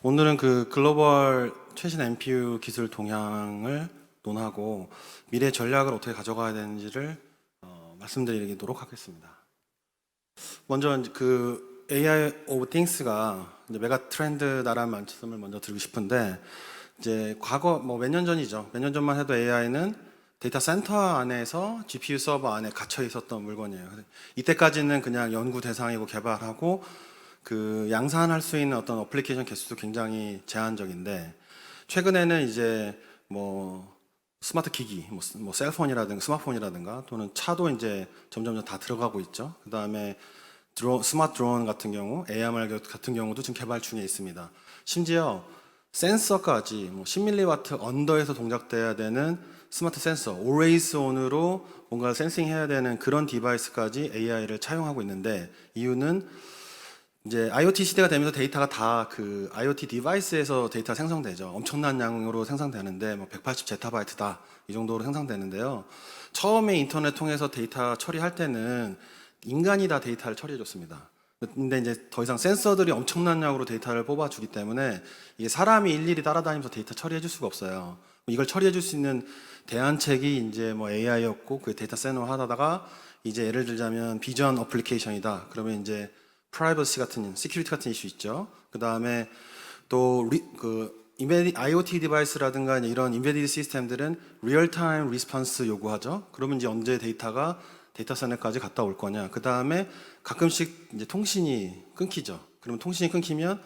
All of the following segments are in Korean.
오늘은 그 글로벌 최신 NPU 기술 동향을 논하고 미래 전략을 어떻게 가져가야 되는지를 말씀드리도록 하겠습니다. 먼저 그 AI of Things가 이제 메가 트렌드다라는 말씀을 먼저 드리고 싶은데, 이제 과거 몇 년 전이죠. 몇 년 전만 해도 AI는 데이터 센터 안에서 GPU 서버 안에 갇혀 있었던 물건이에요. 이때까지는 그냥 연구 대상이고 개발하고 그 양산할 수 있는 어떤 어플리케이션 개수도 굉장히 제한적인데, 최근에는 이제 스마트 기기, 셀폰이라든가 스마트폰이라든가 또는 차도 이제 점점 다 들어가고 있죠. 그 다음에 스마트 드론 같은 경우, AMR 같은 경우도 지금 개발 중에 있습니다. 심지어 센서까지 10mW 언더에서 동작돼야 되는 스마트 센서, always on으로 뭔가 센싱 해야 되는 그런 디바이스까지 AI를 차용하고 있는데, 이유는 이제 IoT 시대가 되면서 데이터가 다 그 IoT 디바이스에서 데이터가 생성되죠. 엄청난 양으로 생성되는데 180 제타바이트다 이 정도로 생성되는데요. 처음에 인터넷 통해서 데이터 처리할 때는 인간이 다 데이터를 처리해 줬습니다. 근데 이제 더 이상 센서들이 엄청난 양으로 데이터를 뽑아주기 때문에 이게 사람이 일일이 따라다니면서 데이터 처리해 줄 수가 없어요. 이걸 처리해 줄 수 있는 대안책이 이제 AI였고, 그 데이터 센터 하다가 이제 예를 들자면 비전 어플리케이션이다. 그러면 이제 프라이버시 같은, 시큐리티 같은 이슈 있죠. 그 다음에 또 IoT 디바이스라든가 이런 인베디드 시스템들은 리얼타임 리스폰스 요구하죠. 그러면 이제 언제 데이터가 데이터 센터까지 갔다 올 거냐. 그 다음에 가끔씩 이제 통신이 끊기죠. 그러면 통신이 끊기면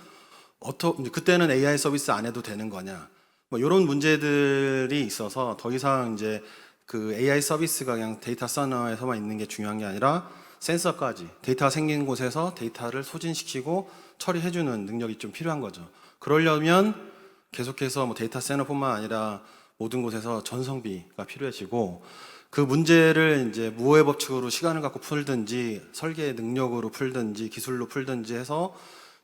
그때는 AI 서비스 안 해도 되는 거냐. 이런 문제들이 있어서 더 이상 이제 그 AI 서비스가 그냥 데이터 센터에서만 있는 게 중요한 게 아니라 센서까지 데이터가 생긴 곳에서 데이터를 소진시키고 처리해주는 능력이 좀 필요한 거죠. 그러려면 계속해서 데이터 센터뿐만 아니라 모든 곳에서 전성비가 필요해지고, 그 문제를 이제 무호의 법칙으로 시간을 갖고 풀든지 설계 능력으로 풀든지 기술로 풀든지 해서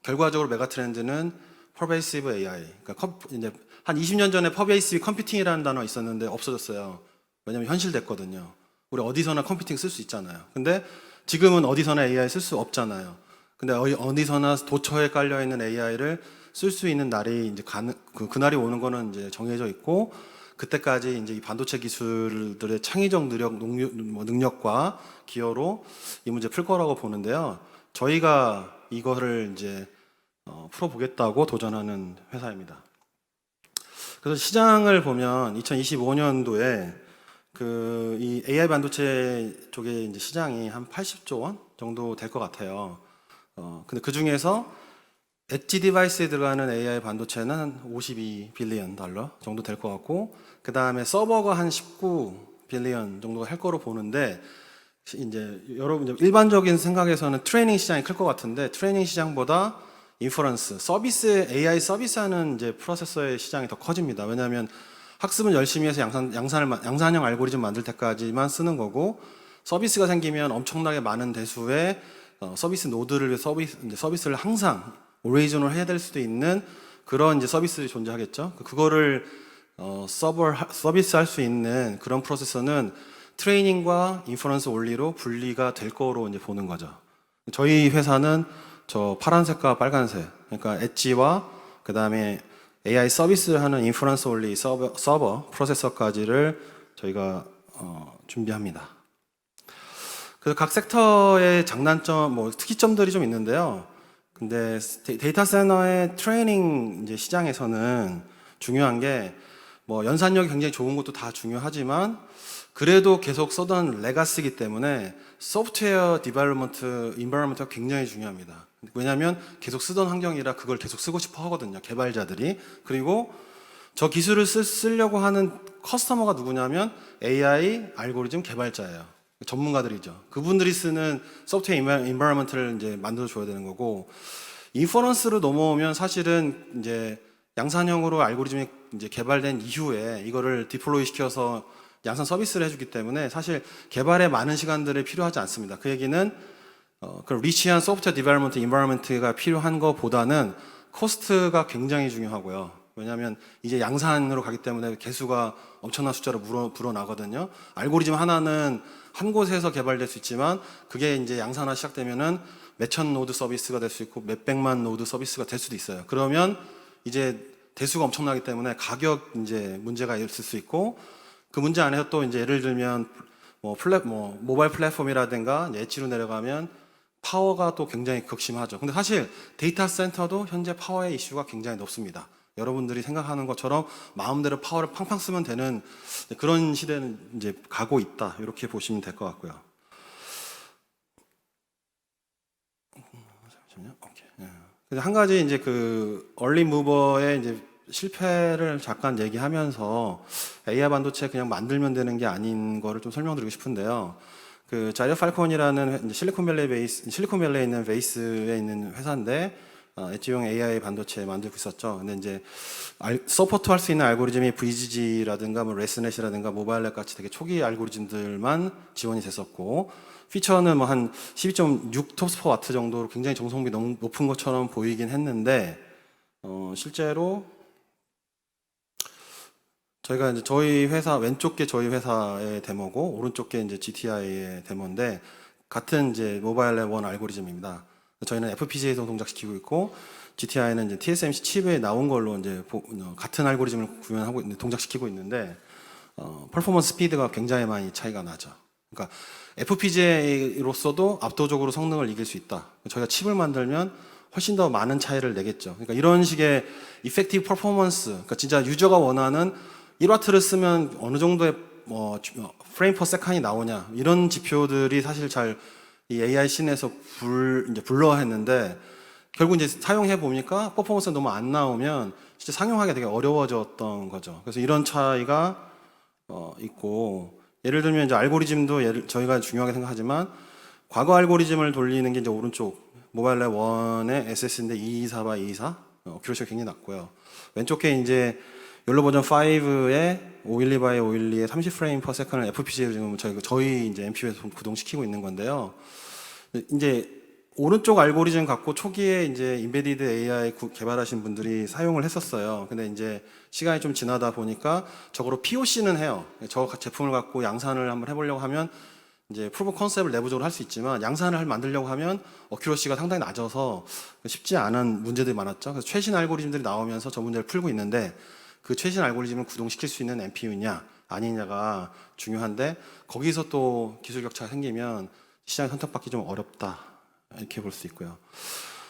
결과적으로 메가 트렌드는 퍼베이시브 AI. 그러니까 이제 한 20년 전에 퍼베이시브 컴퓨팅이라는 단어 있었는데 없어졌어요. 왜냐면 현실됐거든요. 우리 어디서나 컴퓨팅 쓸 수 있잖아요. 근데 지금은 어디서나 AI 쓸 수 없잖아요. 근데 어디서나 도처에 깔려 있는 AI를 쓸 수 있는 날이 이제 그날이 오는 거는 이제 정해져 있고, 그때까지 이제 이 반도체 기술들의 창의적 능력과 기여로 이 문제 풀 거라고 보는데요. 저희가 이거를 이제 풀어보겠다고 도전하는 회사입니다. 그래서 시장을 보면 2025년도에 이 AI 반도체 쪽에 이제 시장이 한 80조 원 정도 될 것 같아요. 근데 그 중에서 엣지 디바이스에 들어가는 AI 반도체는 한 52 빌리언 달러 정도 될 것 같고, 그 다음에 서버가 한 19 빌리언 정도 할 거로 보는데, 이제 여러분 일반적인 생각에서는 트레이닝 시장이 클 것 같은데, 트레이닝 시장보다 인퍼런스, AI 서비스하는 이제 프로세서의 시장이 더 커집니다. 왜냐하면 학습은 열심히 해서 양산형 알고리즘 만들 때까지만 쓰는 거고, 서비스가 생기면 엄청나게 많은 대수의 서비스 노드를 위해 서비스를 항상 오리지널 해야 될 수도 있는 그런 이제 서비스들이 존재하겠죠. 그거를 서비스 할 수 있는 그런 프로세서는 트레이닝과 인퍼런스 원리로 분리가 될 거로 이제 보는 거죠. 저희 회사는 저 파란색과 빨간색, 그러니까 엣지와 그 다음에 AI 서비스를 하는 인퍼런스 원리 서버 프로세서까지를 저희가 준비합니다. 그래서 각 섹터의 장단점, 특이점들이 좀 있는데요. 근데 데이터 센터의 트레이닝 이제 시장에서는 중요한 게 연산력이 굉장히 좋은 것도 다 중요하지만, 그래도 계속 쓰던 레가시이기 때문에 소프트웨어 디벨롭먼트 인바이러먼트가 굉장히 중요합니다. 왜냐하면 계속 쓰던 환경이라 그걸 계속 쓰고 싶어 하거든요, 개발자들이. 그리고 저 기술을 쓰려고 하는 커스터머가 누구냐면 AI 알고리즘 개발자예요. 전문가들이죠. 그분들이 쓰는 소프트웨어 인바이러먼트를 이제 만들어 줘야 되는 거고, 인퍼런스로 넘어오면 사실은 이제 양산형으로 알고리즘이 이제 개발된 이후에 이거를 디플로이 시켜서 양산 서비스를 해주기 때문에 사실 개발에 많은 시간들이 필요하지 않습니다. 그 얘기는 그 리치한 소프트웨어 디벨롭먼트 인바이러먼트가 필요한 것보다는 코스트가 굉장히 중요하고요. 왜냐하면 이제 양산으로 가기 때문에 개수가 엄청난 숫자로 불어나거든요. 알고리즘 하나는 한 곳에서 개발될 수 있지만, 그게 이제 양산화 시작되면은 몇천 노드 서비스가 될 수 있고 몇백만 노드 서비스가 될 수도 있어요. 그러면 이제 대수가 엄청나기 때문에 가격 이제 문제가 있을 수 있고, 그 문제 안에서 또 이제 예를 들면 모바일 플랫폼이라든가 엣지로 내려가면 파워가 또 굉장히 극심하죠. 근데 사실 데이터 센터도 현재 파워의 이슈가 굉장히 높습니다. 여러분들이 생각하는 것처럼 마음대로 파워를 팡팡 쓰면 되는 그런 시대는 이제 가고 있다. 이렇게 보시면 될 것 같고요. 잠시만요. 오케이. 그래서 한 가지 이제 그 얼리 무버의 이제 실패를 잠깐 얘기하면서 AI 반도체 그냥 만들면 되는 게 아닌 거를 좀 설명드리고 싶은데요. 그 자이어 팔콘이라는 실리콘밸리에 있는 베이스에 있는 회사인데 엣지용 AI 반도체 만들고 있었죠. 근데 이제 서포트 할 수 있는 알고리즘이 VGG라든가 뭐 레스넷이라든가 모바일넷 같이 되게 초기 알고리즘들만 지원이 됐었고, 피처는 뭐 한 12.6 톱스퍼 와트 정도로 굉장히 정성비 너무 높은 것처럼 보이긴 했는데 실제로 저희가 이제 저희 회사 왼쪽 게 저희 회사의 데모고 오른쪽 게 이제 GTI의 데모인데 같은 이제 모바일 랩 1 알고리즘입니다. 저희는 FPGA에서 동작시키고 있고 GTI는 이제 TSMC 칩에 나온 걸로 이제 같은 알고리즘을 구현하고 동작시키고 있는데 퍼포먼스 스피드가 굉장히 많이 차이가 나죠. 그러니까 FPGA로서도 압도적으로 성능을 이길 수 있다. 저희가 칩을 만들면 훨씬 더 많은 차이를 내겠죠. 그러니까 이런 식의 이펙티브 퍼포먼스, 그러니까 진짜 유저가 원하는 1와트를 쓰면 어느 정도의 프레임 퍼 세컨이 나오냐 이런 지표들이 사실 잘 이 AI 씬에서 이제 불러했는데 결국 이제 사용해 보니까 퍼포먼스가 너무 안 나오면 진짜 상용하기 되게 어려워졌던 거죠. 그래서 이런 차이가 있고, 예를 들면 이제 알고리즘도 저희가 중요하게 생각하지만 과거 알고리즘을 돌리는 게 이제 오른쪽 모바일 랩 1의 SS인데 224 by 224 어큐러시가 굉장히 낮고요. 왼쪽 게 이제 욜로 버전 5의 512 by 512의 30프레임 퍼 세컨을 FPGA로 지금 저희 이제 MPU에서 구동시키고 있는 건데요. 이제 오른쪽 알고리즘 갖고 초기에 이제 인베디드 AI 개발하신 분들이 사용을 했었어요. 근데 이제 시간이 좀 지나다 보니까 저거로 POC는 해요. 저 제품을 갖고 양산을 한번 해보려고 하면 이제 프로브 컨셉을 내부적으로 할 수 있지만 양산을 만들려고 하면 어큐러시가 상당히 낮아서 쉽지 않은 문제들이 많았죠. 그래서 최신 알고리즘들이 나오면서 저 문제를 풀고 있는데 그 최신 알고리즘을 구동시킬 수 있는 NPU냐 아니냐가 중요한데 거기서 또 기술 격차가 생기면 시장에 선택받기 좀 어렵다 이렇게 볼 수 있고요.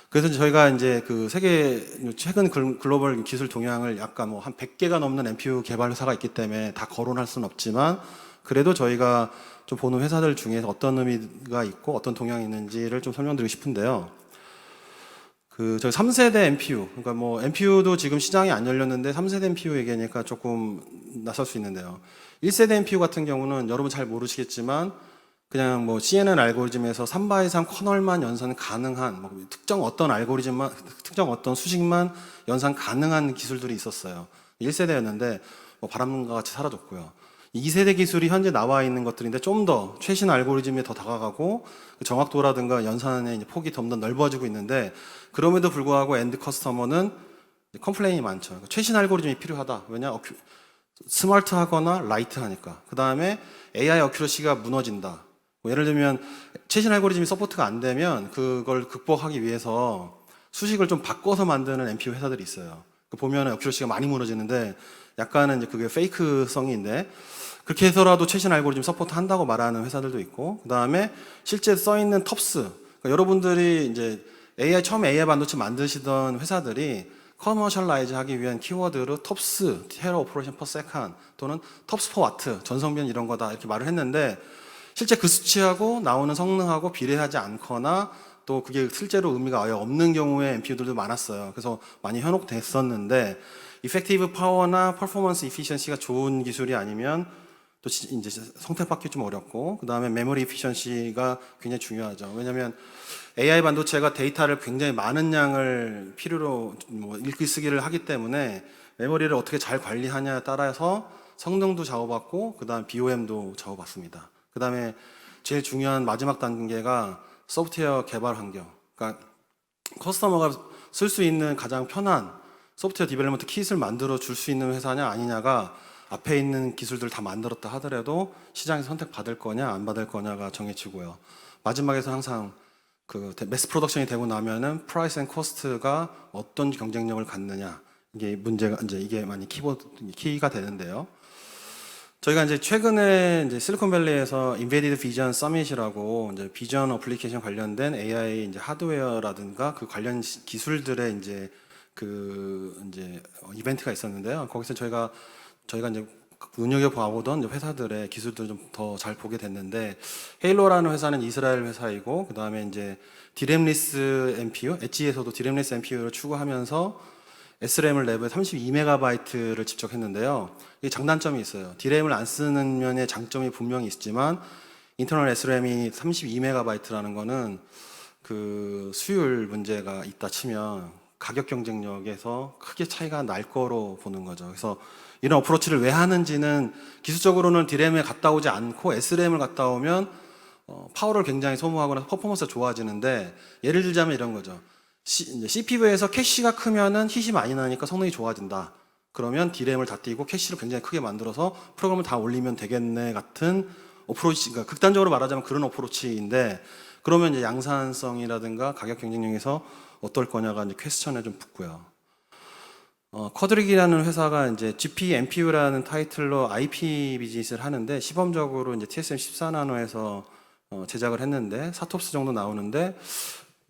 그래서 저희가 이제 그 세계 최근 글로벌 기술 동향을 약간 뭐 한 100개가 넘는 NPU 개발 회사가 있기 때문에 다 거론할 수는 없지만 그래도 저희가 좀 보는 회사들 중에서 어떤 의미가 있고 어떤 동향이 있는지를 좀 설명드리고 싶은데요. 그 저희 3세대 NPU, 그러니까 뭐 NPU도 지금 시장이 안 열렸는데 3세대 NPU 얘기하니까 조금 낯설 수 있는데요. 1세대 NPU 같은 경우는 여러분 잘 모르시겠지만 그냥 뭐 CNN 알고리즘에서 3바이 3 커널만 연산 가능한 뭐 특정 어떤 알고리즘만 특정 어떤 수식만 연산 가능한 기술들이 있었어요. 1세대였는데 뭐 바람과 같이 사라졌고요. 2세대 기술이 현재 나와 있는 것들인데 좀 더 최신 알고리즘에 더 다가가고 정확도라든가 연산의 이제 폭이 좀 더 넓어지고 있는데 그럼에도 불구하고 엔드 커스터머는 컴플레인이 많죠. 그러니까 최신 알고리즘이 필요하다. 왜냐? 스마트하거나 라이트하니까. 그 다음에 AI 어큐러시가 무너진다. 뭐 예를 들면 최신 알고리즘이 서포트가 안 되면 그걸 극복하기 위해서 수식을 좀 바꿔서 만드는 NPU 회사들이 있어요. 보면은 어큐러시가 많이 무너지는데 약간은 이제 그게 페이크성인데 그렇게 해서라도 최신 알고리즘 서포트 한다고 말하는 회사들도 있고, 그 다음에 실제 써 있는 텁스, 그러니까 여러분들이 이제 처음에 AI 반도체 만드시던 회사들이 커머셜라이즈 하기 위한 키워드로 텁스, 테러 오퍼레이션 퍼 세컨 또는 텁스 퍼 와트, 전성비는 이런 거다 이렇게 말을 했는데 실제 그 수치하고 나오는 성능하고 비례하지 않거나 또 그게 실제로 의미가 아예 없는 경우에 NPU들도 많았어요. 그래서 많이 현혹됐었는데 이펙티브 파워나 퍼포먼스 이피션시가 좋은 기술이 아니면 또 이제 선택받기 좀 어렵고, 그 다음에 메모리 이피션시가 굉장히 중요하죠. 왜냐하면 AI 반도체가 데이터를 굉장히 많은 양을 필요로 뭐 읽기 쓰기를 하기 때문에 메모리를 어떻게 잘 관리하냐에 따라서 성능도 좌우받고 그 다음 BOM도 좌우받습니다. 그 다음에 제일 중요한 마지막 단계가 소프트웨어 개발 환경. 그러니까 커스터머가 쓸 수 있는 가장 편한 소프트웨어 디벨롭먼트 킷을 만들어 줄 수 있는 회사냐 아니냐가 앞에 있는 기술들 다 만들었다 하더라도 시장에서 선택받을 거냐 안 받을 거냐가 정해지고요. 마지막에서 항상 그 매스 프로덕션이 되고 나면은 프라이스 앤 코스트가 어떤 경쟁력을 갖느냐 이게 문제가 이제 이게 많이 키가 되는데요. 저희가 이제 최근에 이제 실리콘밸리에서 Embedded Vision Summit이라고 이제 비전 어플리케이션 관련된 AI 이제 하드웨어라든가 그 관련 기술들의 이제 이벤트가 있었는데요. 거기서 저희가 이제 눈여겨 봐오던 회사들의 기술들을 좀 더 잘 보게 됐는데, 헤일로라는 회사는 이스라엘 회사이고, 그 다음에 이제 디램리스 MPU, 엣지에서도 디램리스 MPU를 추구하면서 SRAM을 내부에 32MB를 집적했는데요. 이게 장단점이 있어요. D램을 안 쓰는 면에 장점이 분명히 있지만 인터널 SRAM이 32MB라는 거는 그 수율 문제가 있다 치면 가격 경쟁력에서 크게 차이가 날 거로 보는 거죠. 그래서 이런 어프로치를 왜 하는지는, 기술적으로는 D램에 갔다 오지 않고 SRAM을 갔다 오면 파워를 굉장히 소모하거나 퍼포먼스가 좋아지는데, 예를 들자면 이런 거죠. CPU에서 캐시가 크면은 힛이 많이 나니까 성능이 좋아진다. 그러면 D램을 다 띄고 캐시를 굉장히 크게 만들어서 프로그램을 다 올리면 되겠네 같은 어프로치, 그러니까 극단적으로 말하자면 그런 어프로치인데, 그러면 이제 양산성이라든가 가격 경쟁력에서 어떨 거냐가 이제 퀘스천에 좀 붙고요. 쿼드릭이라는 회사가 이제 GP MPU라는 타이틀로 IP 비즈니스를 하는데, 시범적으로 이제 TSM 14나노에서 제작을 했는데 4톱스 정도 나오는데,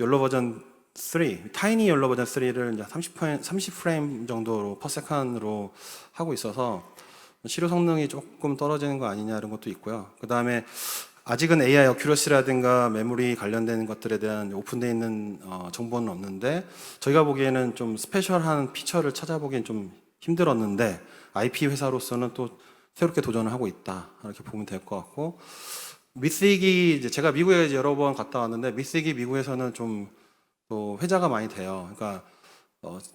욜로 버전 3, 타이니 욜로 버전 3를 이제 30프레임 정도로 퍼 세컨드로 하고 있어서 실효 성능이 조금 떨어지는 거 아니냐 이런 것도 있고요. 그 다음에 아직은 AI 어큐러시라든가 메모리 관련된 것들에 대한 오픈되어 있는 정보는 없는데, 저희가 보기에는 좀 스페셜한 피처를 찾아보기엔 좀 힘들었는데 IP 회사로서는 또 새롭게 도전을 하고 있다 이렇게 보면 될 것 같고, 미스익이 이제 제가 미국에 이제 여러 번 갔다 왔는데, 미스익이 미국에서는 좀 또 회자가 많이 돼요. 그러니까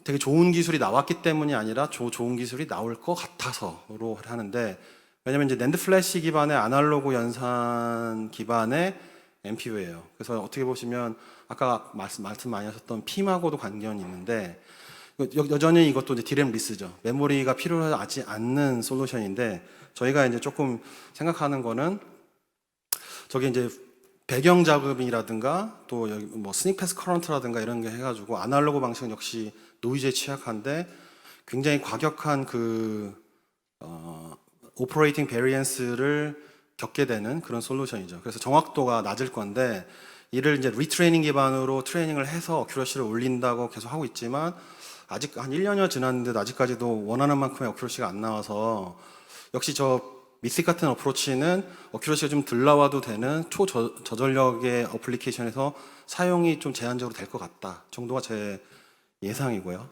되게 좋은 기술이 나왔기 때문이 아니라 좋은 기술이 나올 것 같아서로 하는데, 왜냐면 이제 낸드 플래시 기반의 아날로그 연산 기반의 MPU예요. 그래서 어떻게 보시면 아까 말씀 많이 하셨던 핌하고도 관련이 있는데, 여전히 이것도 이제 디램 리스죠. 메모리가 필요하지 않는 솔루션인데, 저희가 이제 조금 생각하는 거는 저게 이제 배경 작업이라든가 또 여기 뭐 스닉 패스 커런트라든가 이런 게 해가지고 아날로그 방식은 역시 노이즈에 취약한데 굉장히 과격한 오퍼레이팅 베리언스를 겪게 되는 그런 솔루션이죠. 그래서 정확도가 낮을 건데, 이를 이제 리트레이닝 기반으로 트레이닝을 해서 어큐러시를 올린다고 계속 하고 있지만, 아직 한 1년여 지났는데 아직까지도 원하는 만큼의 어큐러시가 안 나와서, 역시 저 미스틱 같은 어프로치는 어큐러시가 좀 덜 나와도 되는 초저전력의 어플리케이션에서 사용이 좀 제한적으로 될 것 같다 정도가 제 예상이고요.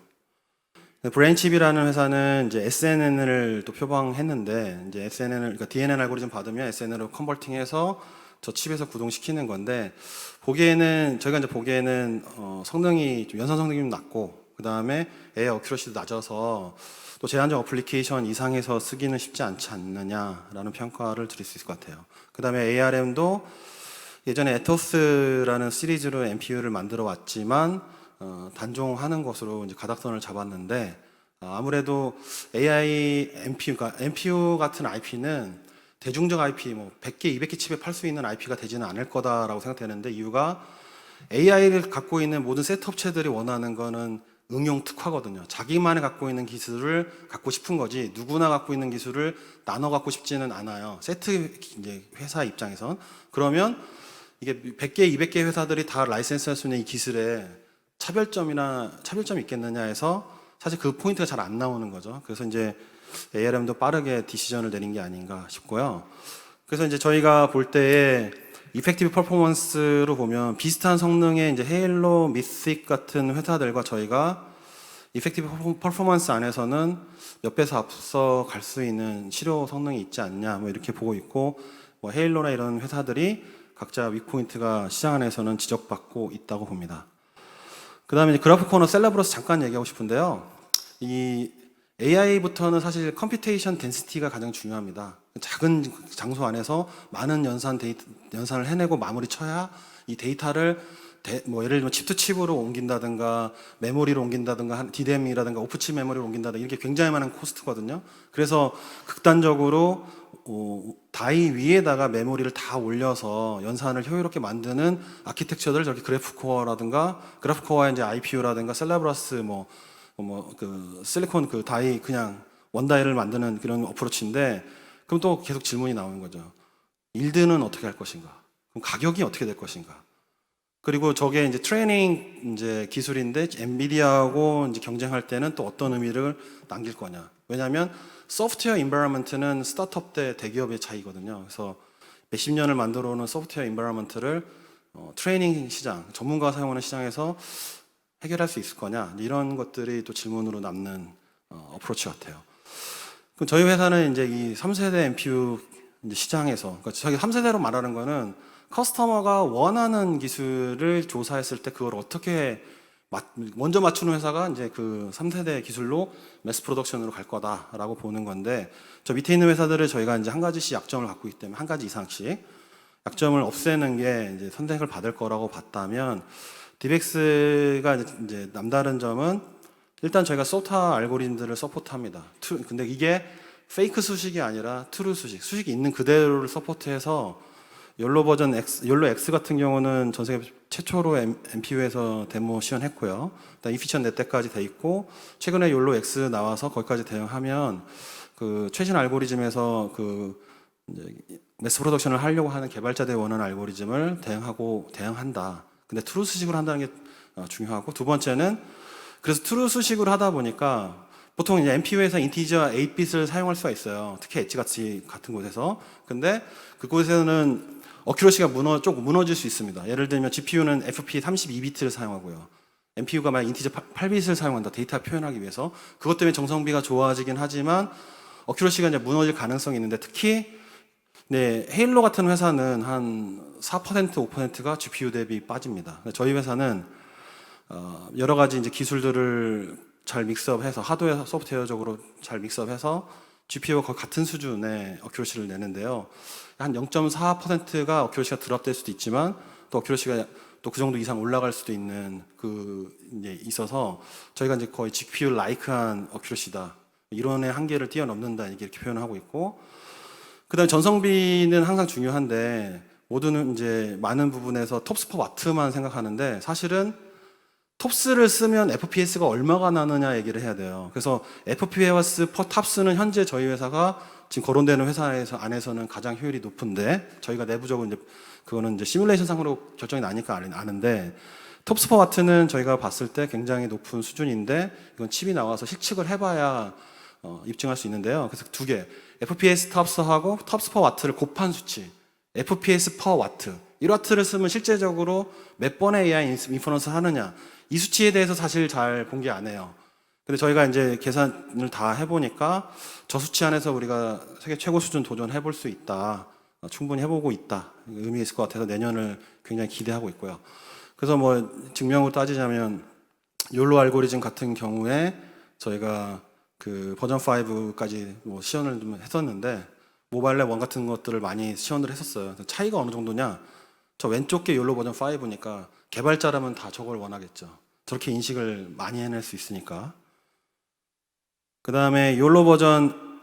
브레인칩이라는 회사는 이제 SNN을 또 표방했는데, 이제 SNN을, 그러니까 DNN 알고리즘 받으면 SNN으로 컨버팅해서 저 칩에서 구동시키는 건데, 저희가 이제 보기에는 성능이 좀 연산 성능이 좀 낮고, 그 다음에 AI 어큐러시도 낮아서 또 제한적 어플리케이션 이상에서 쓰기는 쉽지 않지 않느냐라는 평가를 드릴 수 있을 것 같아요. 그 다음에 ARM도 예전에 에토스라는 시리즈로 MPU를 만들어 왔지만 단종하는 것으로 이제 가닥선을 잡았는데, 아무래도 AI MPU, 그러니까 MPU 같은 IP는 대중적 IP, 뭐 100개, 200개 칩에 팔 수 있는 IP가 되지는 않을 거다라고 생각되는데, 이유가 AI를 갖고 있는 모든 셋업체들이 원하는 거는 응용 특화거든요. 자기만이 갖고 있는 기술을 갖고 싶은 거지, 누구나 갖고 있는 기술을 나눠 갖고 싶지는 않아요. 세트 이제 회사 입장에선. 그러면 이게 100개, 200개 회사들이 다 라이센스 할 수 있는 이 기술에 차별점이 있겠느냐 해서 사실 그 포인트가 잘 안 나오는 거죠. 그래서 이제 ARM도 빠르게 디시전을 내린 게 아닌가 싶고요. 그래서 이제 저희가 볼 때에 이펙티브 퍼포먼스로 보면 비슷한 성능의 이제 헤일로, 미스틱 같은 회사들과 저희가 이펙티브 퍼포먼스 안에서는 몇 배서 앞서 갈 수 있는 실효 성능이 있지 않냐, 뭐 이렇게 보고 있고, 뭐 헤일로나 이런 회사들이 각자 윅포인트가 시장 안에서는 지적받고 있다고 봅니다. 그 다음에 그래프코너 셀러브러스 잠깐 얘기하고 싶은데요. 이 AI부터는 사실 컴퓨테이션 덴시티가 가장 중요합니다. 작은 장소 안에서 많은 연산을 해내고 마무리 쳐야 이 데이터를 뭐 예를 들면 칩 투 칩으로 옮긴다든가 메모리로 옮긴다든가 DRAM이라든가 오프칩 메모리로 옮긴다든가 이렇게 굉장히 많은 코스트거든요. 그래서 극단적으로 다이 위에다가 메모리를 다 올려서 연산을 효율롭게 만드는 아키텍처들, 저기 그래프코어라든가 그래프코어의 이제 IPU라든가 셀러브러스 뭐 그 실리콘 그 다이 그냥 원다이를 만드는 그런 어프로치인데, 그럼 또 계속 질문이 나오는 거죠. 일드는 어떻게 할 것인가? 그럼 가격이 어떻게 될 것인가? 그리고 저게 이제 트레이닝 이제 기술인데 엔비디아하고 이제 경쟁할 때는 또 어떤 의미를 남길 거냐? 왜냐하면 소프트웨어 인바이러먼트는 스타트업 때 대기업의 차이거든요. 그래서 몇십 년을 만들어 오는 소프트웨어 인바이러먼트를 트레이닝 시장, 전문가가 사용하는 시장에서 해결할 수 있을 거냐? 이런 것들이 또 질문으로 남는 어프로치 같아요. 그럼 저희 회사는 이제 이 3세대 NPU 이제 시장에서, 그러니까 저희 3세대로 말하는 거는 커스터머가 원하는 기술을 조사했을 때 그걸 어떻게 먼저 맞추는 회사가 이제 그 3세대 기술로 매스 프로덕션으로 갈 거다라고 보는 건데, 저 밑에 있는 회사들을 저희가 이제 한 가지씩 약점을 갖고 있기 때문에 한 가지 이상씩 약점을 없애는 게 이제 선택을 받을 거라고 봤다면, 디벡스가 이제 남다른 점은 일단 저희가 소타 알고리즘들을 서포트합니다. 근데 이게 페이크 수식이 아니라 트루 수식이 있는 그대로를 서포트해서 욜로 버전 X, 욜로 X 같은 경우는 전 세계 최초로 NPU에서 데모 시연했고요. 일단 이피션 낼 때까지 돼 있고, 최근에 욜로 X 나와서 거기까지 대응하면 그 최신 알고리즘에서 그 이제 매스 프로덕션을 하려고 하는 개발자들이 원하는 알고리즘을 대응한다. 근데 트루 수식으로 한다는 게 중요하고, 두 번째는 그래서 트루 수식으로 하다 보니까 보통 이제 NPU에서 인티저 8bit을 사용할 수가 있어요. 특히 엣지 같은 곳에서. 근데 그곳에서는 어큐러시가 조금 무너질 수 있습니다. 예를 들면 GPU는 FP 32비트를 사용하고요. NPU가 만약 인티저 8bit을 사용한다. 데이터 표현하기 위해서. 그것 때문에 정성비가 좋아지긴 하지만 어큐러시가 이제 무너질 가능성이 있는데, 특히 네, 헤일로 같은 회사는 한 4%, 5%가 GPU 대비 빠집니다. 저희 회사는 여러 가지 이제 기술들을 잘 믹스업해서 하드웨어, 소프트웨어적으로 잘 믹스업해서 GPU와 거의 같은 수준의 어큐러시를 내는데요. 한 0.4%가 어큐러시가 드랍될 수도 있지만 또 어큐러시가 또 그 정도 이상 올라갈 수도 있는 그 이제 있어서 저희가 이제 거의 GPU 라이크한 어큐러시다. 이론의 한계를 뛰어넘는다 이렇게 표현을 하고 있고, 그다음에 전성비는 항상 중요한데 모두는 이제 많은 부분에서 톱스 퍼 와트만 생각하는데, 사실은 톱스를 쓰면 FPS가 얼마가 나느냐 얘기를 해야 돼요. 그래서 FPS 퍼 탑스는 현재 저희 회사가 지금 거론되는 회사에서 안에서는 가장 효율이 높은데, 저희가 내부적으로 이제 그거는 이제 시뮬레이션 상으로 결정이 나니까 아는데, 톱스 퍼 와트는 저희가 봤을 때 굉장히 높은 수준인데, 이건 칩이 나와서 실측을 해봐야 입증할 수 있는데요. 그래서 두 개, FPS 탑스하고 톱스 퍼 와트를 곱한 수치, FPS 퍼 와트, 1와트를 쓰면 실제적으로 몇 번의 AI 인퍼런스를 하느냐, 이 수치에 대해서 사실 잘 공개 안 해요. 근데 저희가 이제 계산을 다 해보니까 저 수치 안에서 우리가 세계 최고 수준 도전해 볼 수 있다, 충분히 해보고 있다, 의미 있을 것 같아서 내년을 굉장히 기대하고 있고요. 그래서 뭐 증명으로 따지자면 욜로 알고리즘 같은 경우에 저희가 그 버전 5까지 뭐 시연을 좀 했었는데, 모바일 랩 1 같은 것들을 많이 시연을 했었어요. 차이가 어느 정도냐? 저 왼쪽 게 욜로 버전 5니까 개발자라면 다 저걸 원하겠죠. 저렇게 인식을 많이 해낼 수 있으니까. 그 다음에 욜로 버전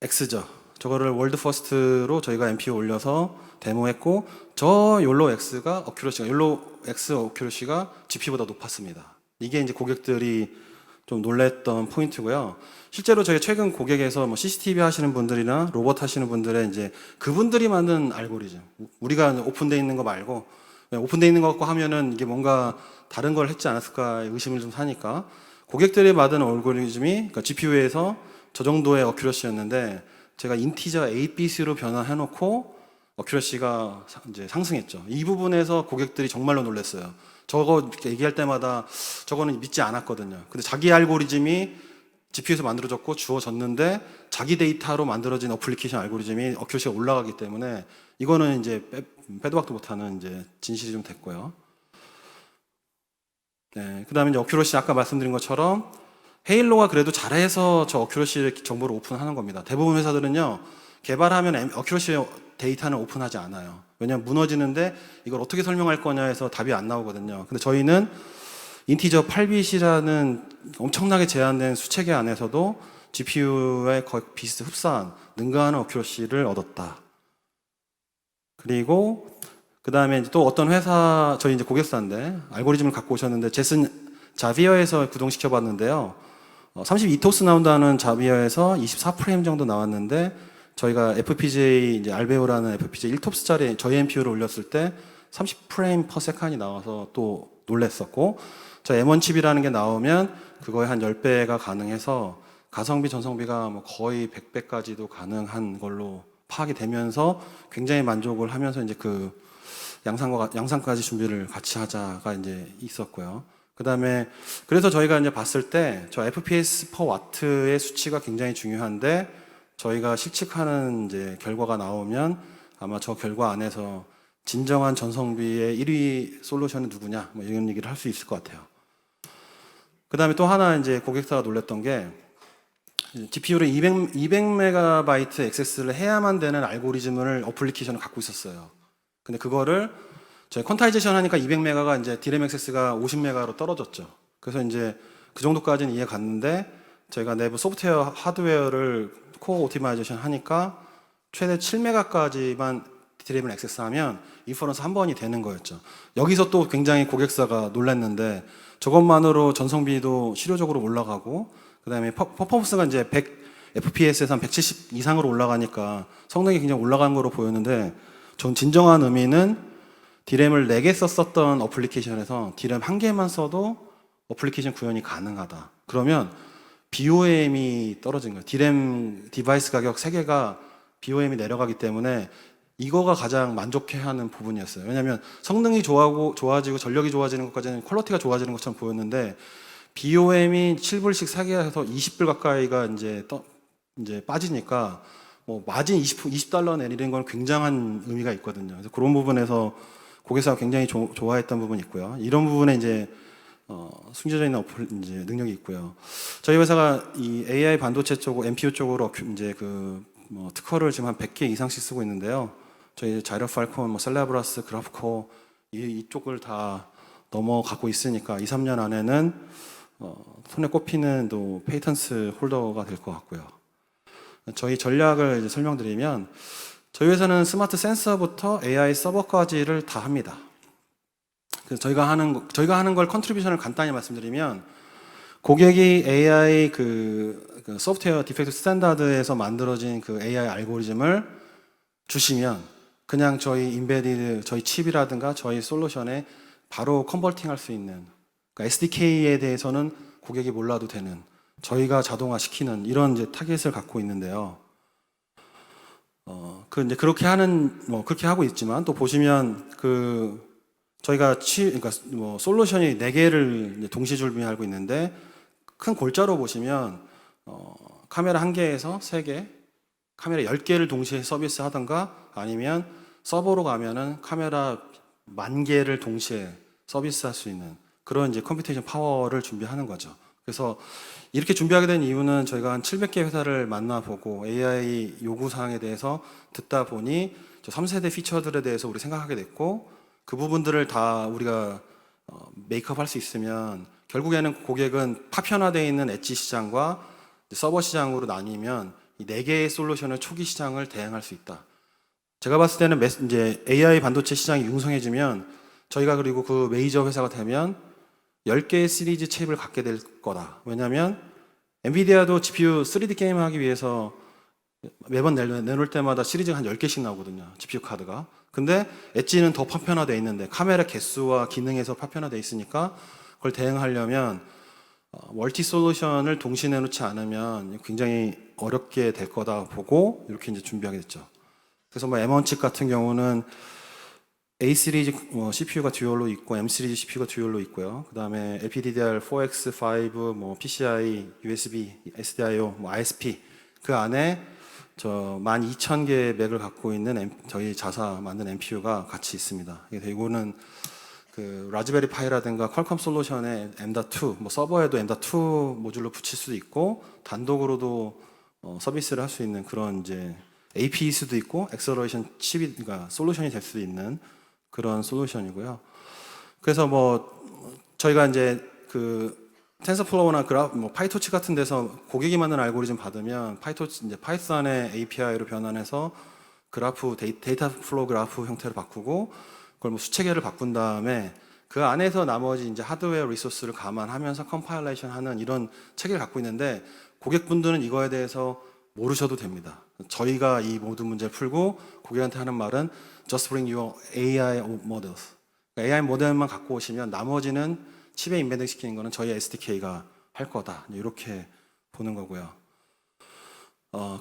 X죠. 저거를 월드 퍼스트로 저희가 NPU 올려서 데모했고, 저 욜로 X가 욜로 X 어큐러시가 GPU보다 높았습니다. 이게 이제 고객들이 좀 놀랬던 포인트고요. 실제로 저희 최근 고객에서 뭐 CCTV 하시는 분들이나 로봇 하시는 분들의 이제 그분들이 만든 알고리즘, 우리가 오픈되어 있는 거 말고 오픈되어 있는 거 갖고 하면은 이게 뭔가 다른 걸 했지 않았을까 의심을 좀 사니까, 고객들이 받은 알고리즘이 그러니까 GPU에서 저 정도의 어큐러시였는데 제가 인티저 8bit으로 변화해놓고 어큐러시가 이제 상승했죠. 이 부분에서 고객들이 정말로 놀랐어요. 저거 얘기할 때마다 저거는 믿지 않았거든요. 근데 자기 알고리즘이 GPU에서 만들어졌고 주어졌는데 자기 데이터로 만들어진 어플리케이션 알고리즘이 어큐러시가 올라가기 때문에 이거는 이제 빼도 박도 못하는 이제 진실이 좀 됐고요. 네, 그다음에 이제 어큐러시 아까 말씀드린 것처럼 헤일로가 그래도 잘해서 저 어큐러시 정보를 오픈하는 겁니다. 대부분 회사들은요, 개발하면 어큐러시 데이터는 오픈하지 않아요. 왜냐하면 무너지는데 이걸 어떻게 설명할 거냐 해서 답이 안 나오거든요. 근데 저희는 인티저 8bit이라는 엄청나게 제한된 수체계 안에서도 GPU에 거의 흡사한 능가하는 어큐러시를 얻었다. 그리고 그 다음에 또 어떤 회사, 저희 이제 고객사인데 알고리즘을 갖고 오셨는데 제슨 자비어에서 구동시켜 봤는데요. 32토스 나온다는 자비어에서 24프레임 정도 나왔는데 저희가 FPGA 이제 알베오라는 FPGA 1톱스짜리 저희 NPU를 올렸을 때 30프레임 per second이 나와서 또 놀랬었고, 저 M1 칩이라는 게 나오면 그거의 한 10배가 가능해서 가성비 전성비가 뭐 거의 100배까지도 가능한 걸로 파악이 되면서 굉장히 만족을 하면서 이제 그 양산까지 준비를 같이 하자가 이제 있었고요. 그다음에 그래서 저희가 이제 봤을 때 저 FPS per 와트의 수치가 굉장히 중요한데, 저희가 실측하는 이제 결과가 나오면 아마 저 결과 안에서 진정한 전성비의 1위 솔루션은 누구냐, 뭐 이런 얘기를 할 수 있을 것 같아요. 그다음에 또 하나 이제 고객사가 놀랬던 게 GPU를 200MB 액세스를 해야만 되는 알고리즘을 어플리케이션을 갖고 있었어요. 근데 그거를 저희 퀀타이제이션 하니까 200메가가 이제 디램 액세스가 50메가로 떨어졌죠. 그래서 이제 그 정도까지는 이해 갔는데, 저희가 내부 소프트웨어, 하드웨어를 코어 오티마이제이션 하니까 최대 7메가까지만 디램을 액세스하면 인퍼런스 한 번이 되는 거였죠. 여기서 또 굉장히 고객사가 놀랐는데, 저것만으로 전성비도 실효적으로 올라가고, 그다음에 퍼포먼스가 이제 100 FPS에서 한 170 이상으로 올라가니까 성능이 굉장히 올라간 거로 보였는데, 전 진정한 의미는 디램을 4개 썼었던 어플리케이션에서 디램 1개만 써도 어플리케이션 구현이 가능하다. 그러면 BOM이 떨어진 거예요. 디램 디바이스 가격 3개가 BOM이 내려가기 때문에 이거가 가장 만족해하는 부분이었어요. 왜냐하면 성능이 좋아지고 전력이 좋아지는 것까지는 퀄리티가 좋아지는 것처럼 보였는데, BOM이 7불씩 3개에서 20불 가까이가 이제 빠지니까 뭐 마진 20달러 내리는 건 굉장한 의미가 있거든요. 그래서 그런 부분에서 고객사가 굉장히 좋아했던 부분이 있고요. 이런 부분에 이제 숨겨져 있는 이제 능력이 있고요. 저희 회사가 이 AI 반도체 쪽, NPU 쪽으로 이제 뭐 특허를 지금 한 100개 이상씩 쓰고 있는데요. 저희 자이로 팔콘, 뭐 셀레브라스, 그래프코 이쪽을 다 넘어가고 있으니까 2, 3년 안에는 손에 꼽히는 또 페이턴트 홀더가 될 것 같고요. 저희 전략을 이제 설명드리면, 저희 회사는 스마트 센서부터 AI 서버까지를 다 합니다. 그래서 저희가 하는 걸 컨트리뷰션을 간단히 말씀드리면, 고객이 AI 그 소프트웨어 디펙트 스탠다드에서 만들어진 그 AI 알고리즘을 주시면 그냥 저희 인베디드 저희 칩이라든가 저희 솔루션에 바로 컨버팅할 수 있는, 그러니까 SDK에 대해서는 고객이 몰라도 되는, 저희가 자동화시키는 이런 이제 타겟을 갖고 있는데요. 이제 그렇게 하고 있지만, 또 보시면 저희가 그러니까 뭐 솔루션이 4개를 동시 준비하고 있는데, 큰 골자로 보시면 카메라 1개에서 3개, 카메라 10개를 동시에 서비스 하던가, 아니면 서버로 가면은 카메라 10,000개를 동시에 서비스할 수 있는 그런 이제 컴퓨테이션 파워를 준비하는 거죠. 그래서 이렇게 준비하게 된 이유는 저희가 한 700개 회사를 만나보고 AI 요구사항에 대해서 듣다 보니 저 3세대 피처들에 대해서 우리 생각하게 됐고, 그 부분들을 다 우리가 메이크업 할 수 있으면 결국에는 고객은 파편화되어 있는 엣지 시장과 서버 시장으로 나뉘면 이 4개의 솔루션의 초기 시장을 대응할 수 있다. 제가 봤을 때는 이제 AI 반도체 시장이 융성해지면 저희가 그리고 그 메이저 회사가 되면 10개의 시리즈 칩을 갖게 될 거다. 왜냐하면 엔비디아도 GPU 3D 게임 하기 위해서 매번 내놓을 때마다 시리즈가 한 10개씩 나오거든요. GPU 카드가. 근데 엣지는 더 파편화되어 있는데 카메라 개수와 기능에서 파편화되어 있으니까 그걸 대응하려면 멀티 솔루션을 동시에 내놓지 않으면 굉장히 어렵게 될 거다 보고 이렇게 이제 준비하게 됐죠. 그래서 뭐 M1 칩 같은 경우는 A 시리즈 CPU가 듀얼로 있고 M 시리즈 CPU가 듀얼로 있고요. 그 다음에 LPDDR4X, 5, 뭐 PCI, USB, SDIO, 뭐 ISP 그 안에 저 12,000개의 맥을 갖고 있는 저희 자사 만든 NPU가 같이 있습니다. 그래서 이거는 그 라즈베리 파이라든가 퀄컴 솔루션의 M.2, 뭐 서버에도 M.2 모듈로 붙일 수도 있고 단독으로도 서비스를 할 수 있는 그런 이제 AP일 수도 있고 엑셀러레이션 칩이 그러니까 솔루션이 될 수도 있는 그런 솔루션이고요. 그래서 뭐 저희가 이제 그 텐서플로우나 뭐 파이토치 같은 데서 고객이 만든 알고리즘 받으면 파이토치 이제 파이썬의 API로 변환해서 그래프 데이터 플로우 그래프 형태로 바꾸고 그걸 뭐 수체계를 바꾼 다음에 그 안에서 나머지 이제 하드웨어 리소스를 감안하면서 컴파일레이션 하는 이런 체계를 갖고 있는데 고객분들은 이거에 대해서 모르셔도 됩니다. 저희가 이 모든 문제를 풀고 고객한테 하는 말은 just bring your AI models. 그러니까 AI 모델만 갖고 오시면 나머지는 칩에 인베딩 시키는 거는 저희 SDK가 할 거다. 이렇게 보는 거고요.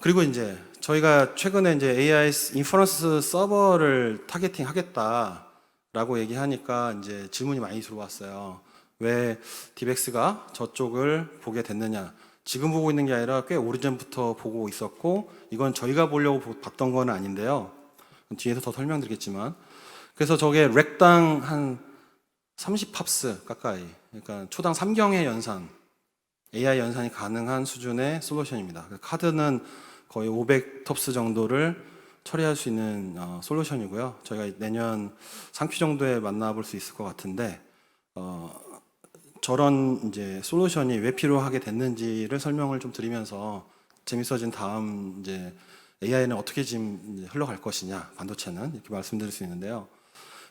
그리고 이제 저희가 최근에 이제 AI 인퍼런스 서버를 타겟팅 하겠다라고 얘기하니까 이제 질문이 많이 들어왔어요. 왜 디벡스가 저쪽을 보게 됐느냐? 지금 보고 있는 게 아니라 꽤 오래전부터 보고 있었고 이건 저희가 보려고 봤던 건 아닌데요. 뒤에서 더 설명드리겠지만 그래서 저게 렉당 한 30팝스 가까이 그러니까 초당 3경의 연산 AI 연산이 가능한 수준의 솔루션입니다. 카드는 거의 500톱스 정도를 처리할 수 있는 솔루션이고요. 저희가 내년 상큐 정도에 만나볼 수 있을 것 같은데 저런 이제 솔루션이 왜 필요하게 됐는지를 설명을 좀 드리면서 재밌어진 다음 이제 AI는 어떻게 지금 이제 흘러갈 것이냐 반도체는 이렇게 말씀드릴 수 있는데요.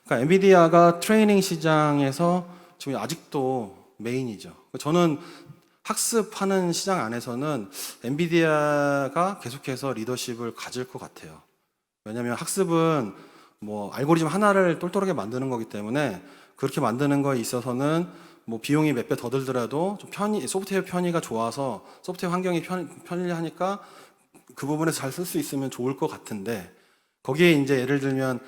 그러니까 엔비디아가 트레이닝 시장에서 지금 아직도 메인이죠. 저는 학습하는 시장 안에서는 엔비디아가 계속해서 리더십을 가질 것 같아요. 왜냐하면 학습은 뭐 알고리즘 하나를 똘똘하게 만드는 거기 때문에 그렇게 만드는 거에 있어서는 뭐 비용이 몇 배 더 들더라도 좀 소프트웨어 편의가 좋아서 소프트웨어 환경이 편리하니까 그 부분에서 잘 쓸 수 있으면 좋을 것 같은데 거기에 이제 예를 들면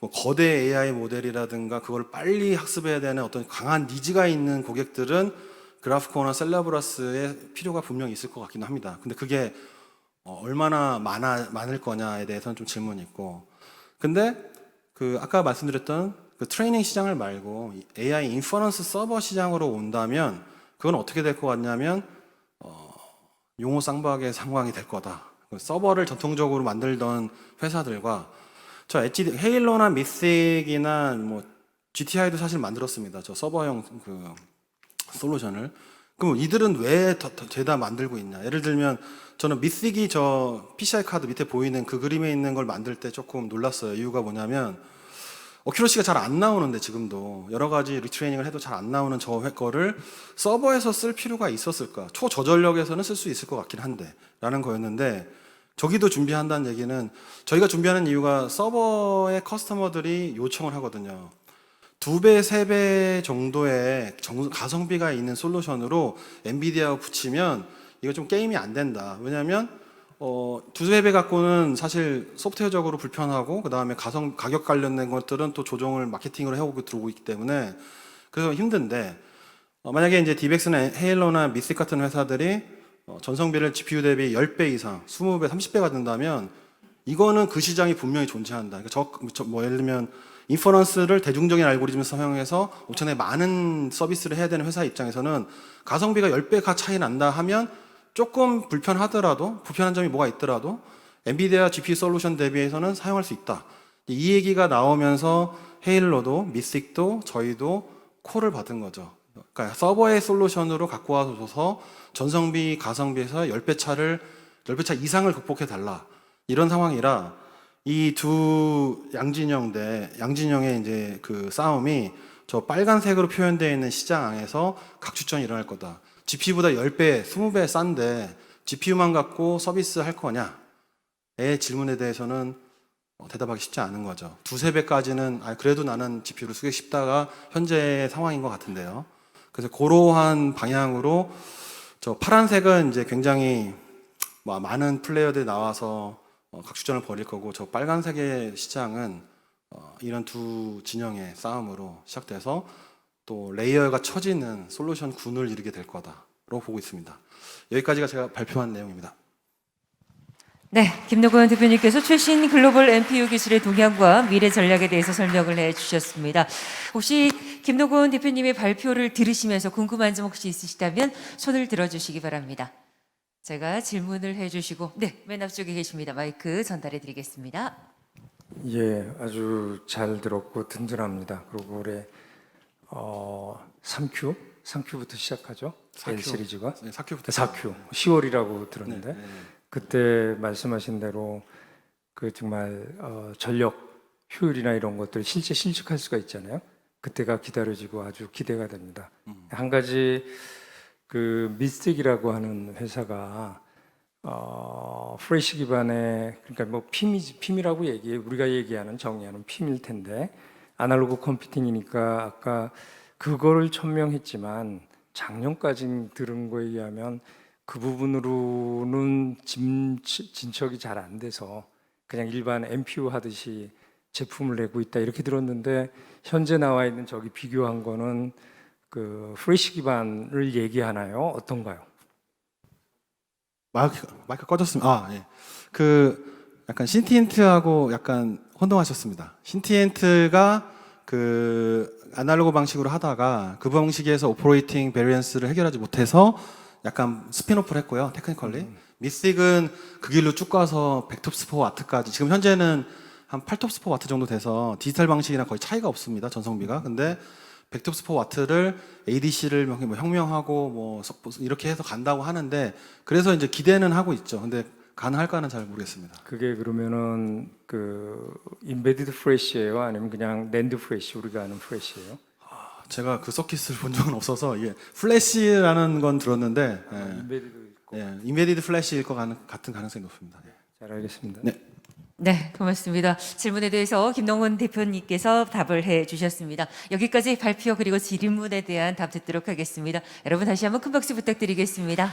뭐 거대 AI 모델이라든가 그걸 빨리 학습해야 되는 어떤 강한 니즈가 있는 고객들은 그래프콘이나 셀러브러스의 필요가 분명히 있을 것 같기는 합니다. 근데 그게 얼마나 많을 거냐에 대해서는 좀 질문이 있고 근데 그 아까 말씀드렸던 그 트레이닝 시장을 말고 AI 인퍼런스 서버 시장으로 온다면 그건 어떻게 될 것 같냐면 용호 쌍박의 상황이 될 거다. 서버를 전통적으로 만들던 회사들과 저 엣지 헤일로나 미스틱이나 뭐 GTI도 사실 만들었습니다. 저 서버형 그 솔루션을. 그럼 이들은 왜 죄다 만들고 있냐? 예를 들면 저는 미스틱이 저 PCI 카드 밑에 보이는 그 그림에 있는 걸 만들 때 조금 놀랐어요. 이유가 뭐냐면 어큐러시가 잘 안 나오는데 지금도 여러 가지 리트레이닝을 해도 잘 안 나오는 저 거를 서버에서 쓸 필요가 있었을까? 초저전력에서는 쓸 수 있을 것 같긴 한데 라는 거였는데 저기도 준비한다는 얘기는 저희가 준비하는 이유가 서버의 커스터머들이 요청을 하거든요. 2배, 3배 정도의 가성비가 있는 솔루션으로 엔비디아가 붙이면 이거 좀 게임이 안 된다. 왜냐하면 2~3배 갖고는 사실 소프트웨어적으로 불편하고 그 다음에 가격 관련된 것들은 또 조정을 마케팅으로 해오고 들어오고 있기 때문에 그래서 힘든데 만약에 이제 디벡스나 헤일로나 미스틱 같은 회사들이 전성비를 GPU 대비 10배 이상, 20배, 30배가 된다면 이거는 그 시장이 분명히 존재한다. 그러니까 뭐 예를 들면 인퍼런스를 대중적인 알고리즘을 사용해서 엄청나게 많은 서비스를 해야 되는 회사 입장에서는 가성비가 10배가 차이 난다 하면 조금 불편하더라도 불편한 점이 뭐가 있더라도 엔비디아 GPU 솔루션 대비해서는 사용할 수 있다. 이 얘기가 나오면서 헤일로도 미스틱도 저희도 콜을 받은 거죠. 그러니까 서버의 솔루션으로 갖고 와서 전성비 가성비에서 10배 차 이상을 극복해 달라. 이런 상황이라 이 두 양진영의 이제 그 싸움이 저 빨간색으로 표현되어 있는 시장 안에서 각축전이 일어날 거다. GPU보다 10배, 20배 싼데 GPU만 갖고 서비스 할 거냐의 질문에 대해서는 대답하기 쉽지 않은 거죠. 2~3배까지는 그래도 나는 GPU를 쓰기 쉽다가 현재의 상황인 것 같은데요. 그래서 그러한 방향으로 저 파란색은 이제 굉장히 많은 플레이어들이 나와서 각축전을 벌일 거고 저 빨간색의 시장은 이런 두 진영의 싸움으로 시작돼서 또 레이어가 처지는 솔루션 군을 이루게 될 거다로 보고 있습니다. 여기까지가 제가 발표한 내용입니다. 네, 김노건 대표님께서 최신 글로벌 NPU 기술의 동향과 미래 전략에 대해서 설명을 해주셨습니다. 혹시 김노건 대표님의 발표를 들으시면서 궁금한 점 혹시 있으시다면 손을 들어주시기 바랍니다. 제가 질문을 해주시고, 네, 맨 앞쪽에 계십니다. 마이크 전달해 드리겠습니다. 예, 아주 잘 들었고 든든합니다. 그리고 올해 3Q부터 시작하죠. 4Q. L 시리즈가 네, 4Q부터 4Q 10월이라고 들었는데 네. 그때 말씀하신 대로 그 정말 전력 효율이나 이런 것들 실제 실측할 수가 있잖아요. 그때가 기다려지고 아주 기대가 됩니다. 한 가지 그 미스틱이라고 하는 회사가 프레시 기반의 그러니까 뭐 핌이라고 얘기해 우리가 얘기하는 정의하는 핌일 텐데 아날로그 컴퓨팅이니까 아까 그거를 천명했지만 작년까지 들은 거에 의하면 그 부분으로는 진척이 잘 안 돼서 그냥 일반 MPU 하듯이 제품을 내고 있다 이렇게 들었는데 현재 나와 있는 저기 비교한 거는 그 프레시 기반을 얘기하나요? 어떤가요? 마이크 꺼졌습니다. 예. 그 약간 신티엔트하고 약간 혼동하셨습니다. 신티엔트가 그 아날로그 방식으로 하다가 그 방식에서 오퍼레이팅 베리언스를 해결하지 못해서 약간 스피노프를 했고요. 테크니컬리. 미스틱은 그 길로 쭉 가서 100톱스4 와트까지 지금 현재는 한 8톱스4 와트 정도 돼서 디지털 방식이랑 거의 차이가 없습니다. 전성비가. 근데 100톱스4 와트를 ADC를 뭐 혁명하고 뭐 이렇게 해서 간다고 하는데 그래서 이제 기대는 하고 있죠. 근데 가능할까는 잘 모르겠습니다. 그게 그러면은 그 인베디드 프레시예요? 아니면 그냥 낸드 프레시 우리가 아는 프레시예요? 제가 그 서킷을 본 적은 없어서 이게 플래시라는 건 들었는데 인베디드 있고. 인베디드 플래시일 것 같은 가능성이 높습니다. 예. 잘 알겠습니다. 네. 네, 고맙습니다. 질문에 대해서 김동훈 대표님께서 답을 해 주셨습니다. 여기까지 발표 그리고 질문에 대한 답 듣도록 하겠습니다. 여러분 다시 한번 큰 박수 부탁드리겠습니다.